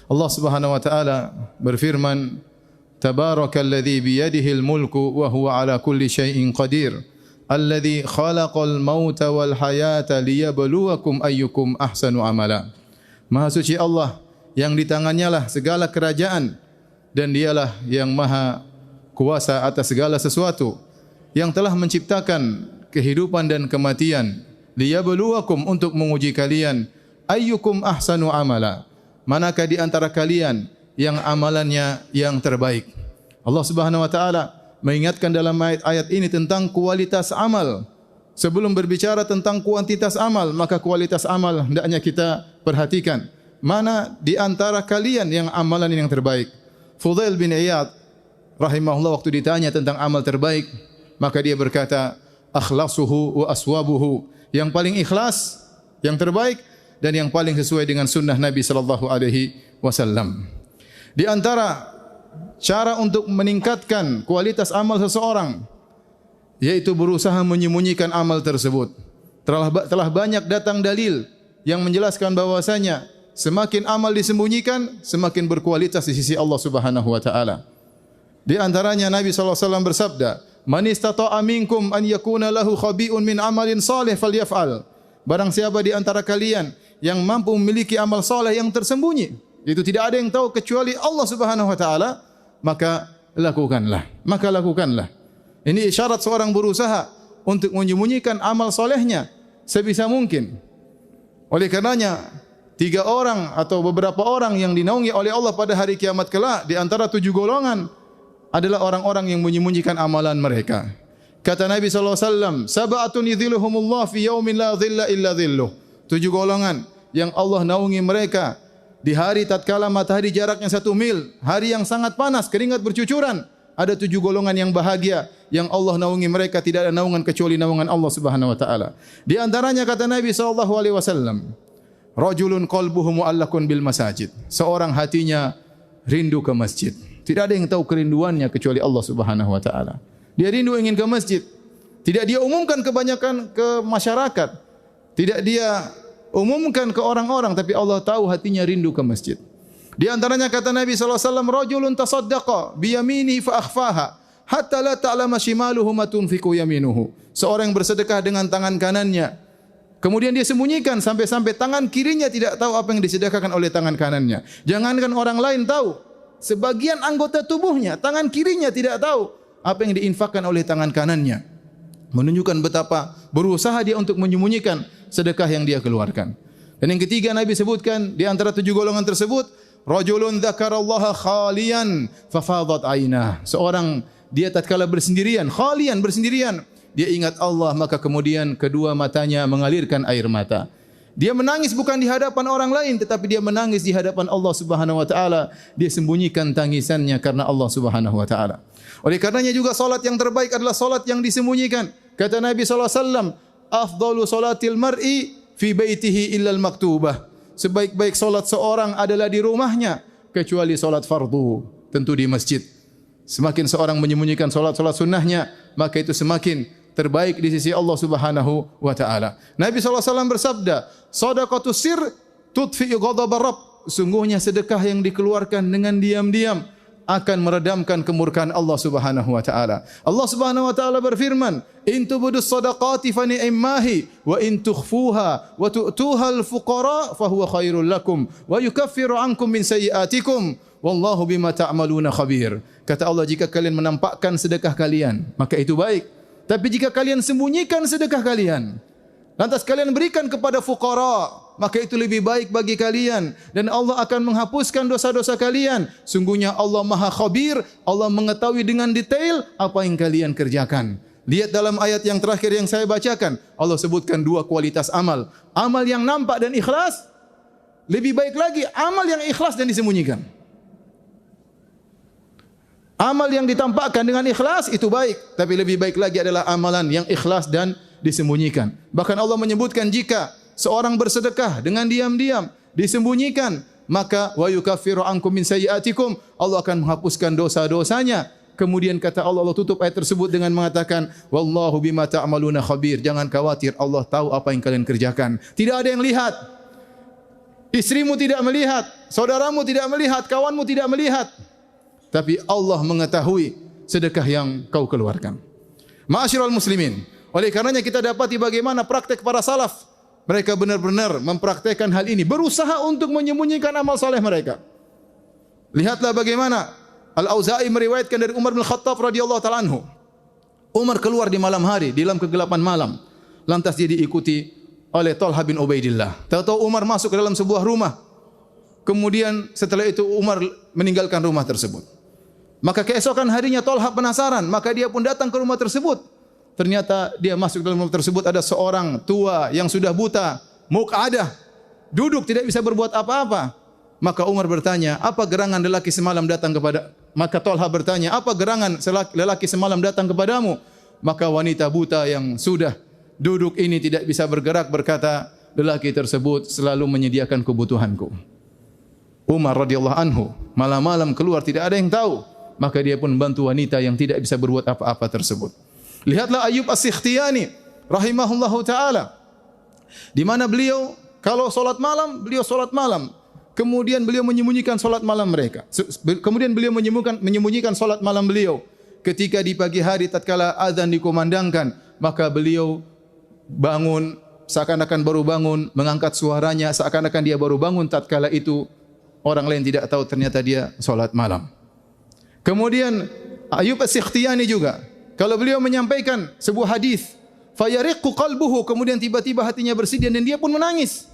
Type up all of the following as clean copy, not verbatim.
Allah Subhanahu wa taala berfirman, Tabarakalladzi biyadihil mulku wa huwa ala kulli syai'in qadir. Alladzi khalaqal mauta wal hayata liyabluwakum ayyukum ahsanu amala. Maha suci Allah yang di tangannya lah segala kerajaan dan dialah yang maha kuasa atas segala sesuatu, yang telah menciptakan kehidupan dan kematian, liyabluwakum untuk menguji kalian, ayyukum ahsanu amala, manakah di antara kalian yang amalannya yang terbaik. Allah Subhanahu wa taala mengingatkan dalam ayat ini tentang kualitas amal. Sebelum berbicara tentang kuantitas amal, maka kualitas amal hendaknya kita perhatikan. Mana di antara kalian yang amalan yang terbaik? Fudail bin Iyad rahimahullah waktu ditanya tentang amal terbaik, maka dia berkata, akhlasuhu wa aswabuhu, yang paling ikhlas, yang terbaik dan yang paling sesuai dengan sunnah Nabi sallallahu alaihi wasallam. Di antara cara untuk meningkatkan kualitas amal seseorang, yaitu berusaha menyembunyikan amal tersebut. Telah banyak datang dalil yang menjelaskan bahwasanya semakin amal disembunyikan, semakin berkualitas di sisi Allah Subhanahu wa taala. Di antaranya Nabi sallallahu alaihi wasallam bersabda, "Man istata'a minkum an yakuna lahu khabi'un min amalin salih falyaf'al." Barang siapa di antara kalian yang mampu memiliki amal saleh yang tersembunyi, itu tidak ada yang tahu kecuali Allah Subhanahu wa taala, maka lakukanlah. Maka lakukanlah. Ini isyarat seorang berusaha untuk menyembunyikan amal solehnya sebisa mungkin. Oleh karenanya, 3 orang atau beberapa orang yang dinaungi oleh Allah pada hari kiamat kelak, di antara 7 golongan adalah orang-orang yang menyembunyikan amalan mereka. Kata Nabi SAW, Sab'atun yidhiluhumullah fi yaumin la dhilla illa dhilluh. 7 golongan yang Allah naungi mereka di hari tatkala matahari jaraknya 1 mil, hari yang sangat panas, keringat bercucuran. Ada 7 golongan yang bahagia yang Allah naungi mereka, tidak ada naungan kecuali naungan Allah Subhanahu wa taala. Di antaranya kata Nabi sallallahu alaihi wasallam, rajulun qalbuhu mu'allaqun bil masajid. Seorang hatinya rindu ke masjid. Tidak ada yang tahu kerinduannya kecuali Allah Subhanahu wa taala. Dia rindu ingin ke masjid. Tidak dia umumkan kebanyakan ke masyarakat. Tidak dia umumkan ke orang-orang, tapi Allah tahu hatinya rindu ke masjid. Di antaranya kata Nabi sallallahu alaihi wasallam, rajulun tasaddaqa bi yaminihi fa akhfaha hatta la ta'lama shimaluhu ma tunfiqu yaminuhu. Seorang yang bersedekah dengan tangan kanannya, kemudian dia sembunyikan sampai-sampai tangan kirinya tidak tahu apa yang disedekahkan oleh tangan kanannya. Jangankan orang lain tahu, sebagian anggota tubuhnya, tangan kirinya tidak tahu apa yang diinfakkan oleh tangan kanannya. Menunjukkan betapa berusaha dia untuk menyembunyikan sedekah yang dia keluarkan. Dan yang ketiga Nabi sebutkan di antara 7 golongan tersebut, rajulun dzakarallaha khalian fafadat ainah. Seorang dia tatkala bersendirian, khalian bersendirian, dia ingat Allah, maka kemudian kedua matanya mengalirkan air mata. Dia menangis bukan di hadapan orang lain, tetapi dia menangis di hadapan Allah Subhanahu wa taala. Dia sembunyikan tangisannya karena Allah Subhanahu wa taala. Oleh karenanya juga salat yang terbaik adalah salat yang disembunyikan. Kata Nabi sallallahu alaihi wasallam, afdalu salatil mar'i fi baitihi illa al-maktubah. Sebaik-baik salat seorang adalah di rumahnya kecuali salat fardu, tentu di masjid. Semakin seorang menyembunyikan salat-salat sunnahnya, maka itu semakin terbaik di sisi Allah Subhanahu wa taala. Nabi sallallahu alaihi wasallam bersabda, "Shadaqatus sir tudfi'u ghadabar rabb." Sungguhnya sedekah yang dikeluarkan dengan diam-diam akan meredamkan kemurkaan Allah Subhanahu wa taala. Allah Subhanahu wa taala berfirman, "In tubdus shadaqati fa ni'mahi wa in tukhfuha wa tu'tuha al-fuqara fa huwa khairul lakum wa yukaffiru 'ankum min sayyi'atikum wallahu bima ta'maluna khabir." Kata Allah, jika kalian menampakkan sedekah kalian, maka itu baik. Tapi jika kalian sembunyikan sedekah kalian, lantas kalian berikan kepada fuqara, maka itu lebih baik bagi kalian dan Allah akan menghapuskan dosa-dosa kalian. Sungguhnya Allah Maha Khabir, Allah mengetahui dengan detail apa yang kalian kerjakan. Lihat dalam ayat yang terakhir yang saya bacakan, Allah sebutkan 2 kualitas amal. Amal yang nampak dan ikhlas, lebih baik lagi amal yang ikhlas dan disembunyikan. Amal yang ditampakkan dengan ikhlas itu baik, tapi lebih baik lagi adalah amalan yang ikhlas dan disembunyikan. Bahkan Allah menyebutkan jika seorang bersedekah dengan diam-diam, disembunyikan, maka wa yukaffiru ankum min sayyi'atikum, Allah akan menghapuskan dosa-dosanya. Kemudian kata Allah, Allah tutup ayat tersebut dengan mengatakan, wallahu bima ta'maluna khabir. Jangan khawatir, Allah tahu apa yang kalian kerjakan. Tidak ada yang lihat. istrimu tidak melihat, saudaramu tidak melihat, kawanmu tidak melihat. Tapi Allah mengetahui sedekah yang kau keluarkan. Ma'asyiral muslimin, oleh karenanya kita dapati bagaimana praktek para salaf. Mereka benar-benar mempraktekkan hal ini, berusaha untuk menyembunyikan amal saleh mereka. Lihatlah bagaimana Al-Auza'i meriwayatkan dari Umar bin Khattab radhiyallahu ta'ala anhu. Umar keluar di malam hari, di dalam kegelapan malam. Lantas dia diikuti oleh Talha bin Ubaidillah. Tahu-tahu Umar masuk ke dalam sebuah rumah. Kemudian setelah itu Umar meninggalkan rumah tersebut. Maka keesokan harinya Talha penasaran, maka dia pun datang ke rumah tersebut. Ternyata dia masuk dalam rumah tersebut, ada seorang tua yang sudah buta, muq'adah, duduk tidak bisa berbuat apa-apa. Maka Umar bertanya, apa gerangan lelaki semalam datang kepada? Maka Talha bertanya, apa gerangan lelaki semalam datang kepadamu? Maka wanita buta yang sudah duduk ini tidak bisa bergerak berkata, lelaki tersebut selalu menyediakan kebutuhanku. Umar radhiyallahu anhu malam-malam keluar, tidak ada yang tahu. Maka dia pun membantu wanita yang tidak bisa berbuat apa-apa tersebut. Lihatlah Ayyub As-Sikhtiyani rahimahullahu taala, di mana beliau kalau salat malam, beliau salat malam. Kemudian beliau menyembunyikan salat malam mereka. Kemudian beliau menyembunyikan salat malam beliau. Ketika di pagi hari tatkala azan dikumandangkan, maka beliau bangun seakan-akan baru bangun, mengangkat suaranya seakan-akan dia baru bangun. Tatkala itu orang lain tidak tahu ternyata dia salat malam. Kemudian Ayyub As-Sikhtiyani juga, kalau beliau menyampaikan sebuah hadis, fayariqqu qalbuhu, kemudian tiba-tiba hatinya bersedih dan dia pun menangis.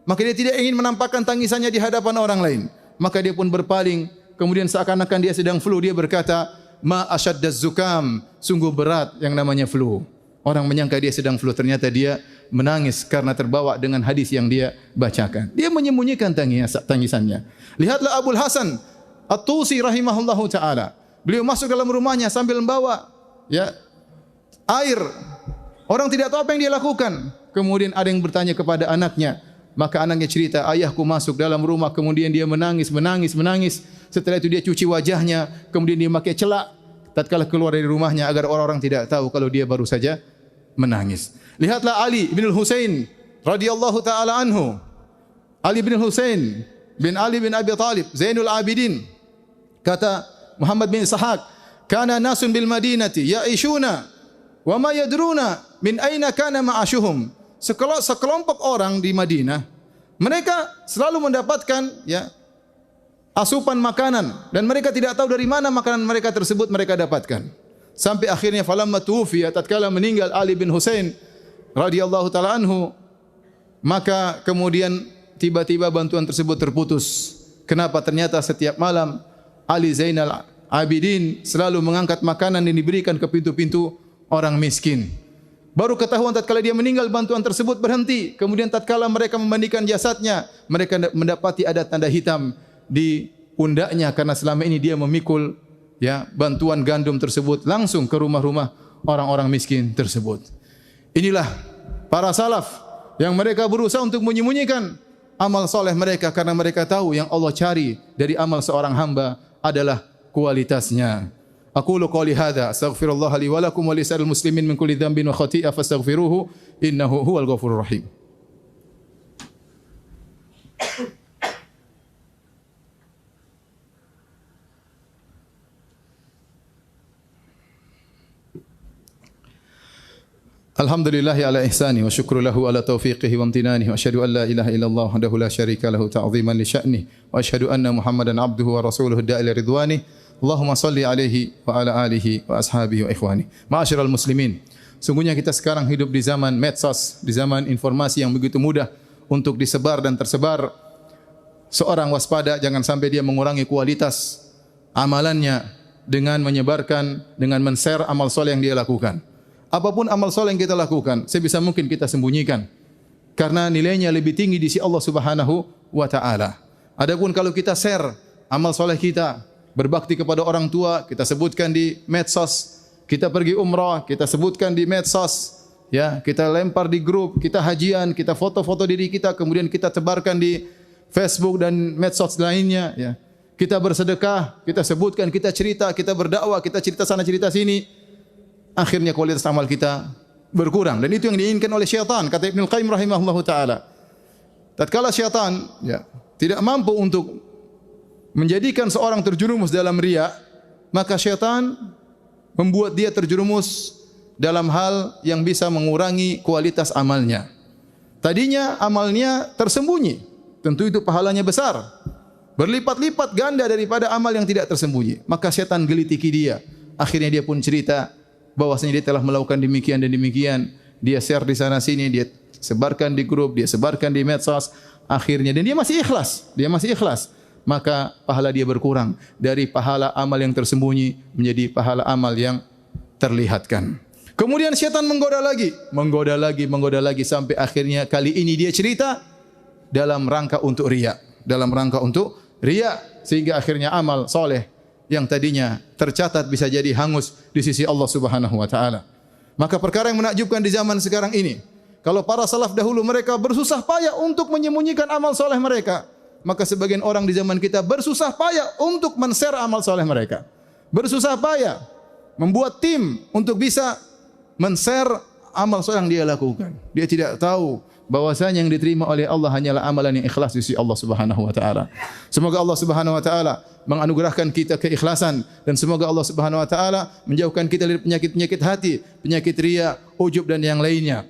Maka dia tidak ingin menampakkan tangisannya di hadapan orang lain. Maka dia pun berpaling, kemudian seakan-akan dia sedang flu, dia berkata, ma asyaddaz zukam, sungguh berat yang namanya flu. Orang menyangka dia sedang flu, ternyata dia menangis karena terbawa dengan hadis yang dia bacakan. Dia menyembunyikan tangisannya. Lihatlah Abul Hasan At-Tusi rahimahullahu taala. Beliau masuk dalam rumahnya sambil membawa air. Orang tidak tahu apa yang dia lakukan. Kemudian ada yang bertanya kepada anaknya. Maka anaknya cerita, ayahku masuk dalam rumah, kemudian dia menangis. Setelah itu dia cuci wajahnya, kemudian dia memakai celak tatkala keluar dari rumahnya agar orang-orang tidak tahu kalau dia baru saja menangis. Lihatlah Ali bin Husain radhiyallahu taala anhu. Ali bin Husain bin Ali bin Abi Talib, Zainul Abidin. Kata Muhammad bin Ishaq, kana nasun bil Madinati ya'ishuna wa ma yadruna min aina kana ma'ashuhum. Sekelompok orang di Madinah, mereka selalu mendapatkan asupan makanan dan mereka tidak tahu dari mana makanan mereka tersebut mereka dapatkan. Sampai akhirnya falamma tuwfiya, tatkala meninggal Ali bin Husain radhiyallahu taala anhu, maka kemudian tiba-tiba bantuan tersebut terputus. Kenapa? Ternyata setiap malam Ali Zainal Abidin selalu mengangkat makanan yang diberikan ke pintu-pintu orang miskin. Baru ketahuan tatkala dia meninggal bantuan tersebut berhenti. Kemudian tatkala mereka memandikan jasadnya, mereka mendapati ada tanda hitam di pundaknya karena selama ini dia memikul bantuan gandum tersebut langsung ke rumah-rumah orang-orang miskin tersebut. Inilah para salaf yang mereka berusaha untuk menyembunyikan amal soleh mereka karena mereka tahu yang Allah cari dari amal seorang hamba adalah kualitasnya. Aqulu qouli hadza astaghfirullah li wa lakum wa lisa'il muslimin min kulli dhanbin wa khati'ah fastaghfiruhu innahu huwal ghafurur rahim. Alhamdulillahi ala ihsani wa syukru lahu ala taufiqihi wa amtinanihi wa asyhadu an la ilaha illallah wahdahu la syarika lahu ta'ziman li sya'nihi wa asyhadu anna Muhammadan abduhu wa rasuluhu da'i ila ridwanihi. Allahumma salli alaihi wa ala alihi wa ashabihi wa ikhwani. Ma'asyiral muslimin, sungguhnya kita sekarang hidup di zaman medsos, di zaman informasi yang begitu mudah untuk disebar dan tersebar. Seorang waspada jangan sampai dia mengurangi kualitas amalannya dengan menyebarkan, dengan men-share amal soleh yang dia lakukan. Apapun amal soleh yang kita lakukan, sebisa mungkin kita sembunyikan karena nilainya lebih tinggi di sisi Allah Subhanahu wa taala. Adapun kalau kita share amal soleh kita, berbakti kepada orang tua, kita sebutkan di medsos. Kita pergi umrah, kita sebutkan di medsos. Kita lempar di grup, kita hajian, kita foto-foto diri kita, kemudian kita tebarkan di Facebook dan medsos lainnya. Kita bersedekah, kita sebutkan, kita cerita, kita berdakwah, kita cerita sana cerita sini. Akhirnya kualitas amal kita berkurang dan itu yang diinginkan oleh syaitan. Kata Ibnu Qayyim rahimahullahu taala. Tatkala syaitan tidak mampu untuk menjadikan seorang terjerumus dalam riya, maka syaitan membuat dia terjerumus dalam hal yang bisa mengurangi kualitas amalnya. Tadinya amalnya tersembunyi, tentu itu pahalanya besar, berlipat-lipat ganda daripada amal yang tidak tersembunyi. Maka syaitan gelitiki dia. Akhirnya dia pun cerita bahwasanya dia telah melakukan demikian dan demikian. Dia share di sana sini, dia sebarkan di grup, dia sebarkan di medsos. Akhirnya dan dia masih ikhlas. Maka pahala dia berkurang dari pahala amal yang tersembunyi menjadi pahala amal yang terlihatkan. Kemudian syaitan menggoda lagi sampai akhirnya kali ini dia cerita dalam rangka untuk riya, sehingga akhirnya amal soleh yang tadinya tercatat bisa jadi hangus di sisi Allah Subhanahu wa taala. Maka perkara yang menakjubkan di zaman sekarang ini, kalau para salaf dahulu mereka bersusah payah untuk menyembunyikan amal soleh mereka, maka sebagian orang di zaman kita bersusah payah untuk men-share amal soleh mereka. Bersusah payah membuat tim untuk bisa men-share amal soleh yang dia lakukan. Dia tidak tahu bahwasanya yang diterima oleh Allah hanyalah amalan yang ikhlas di sisi Allah Subhanahu wa taala. Semoga Allah Subhanahu wa taala menganugerahkan kita keikhlasan dan semoga Allah Subhanahu wa taala menjauhkan kita dari penyakit-penyakit hati, penyakit riya, ujub dan yang lainnya.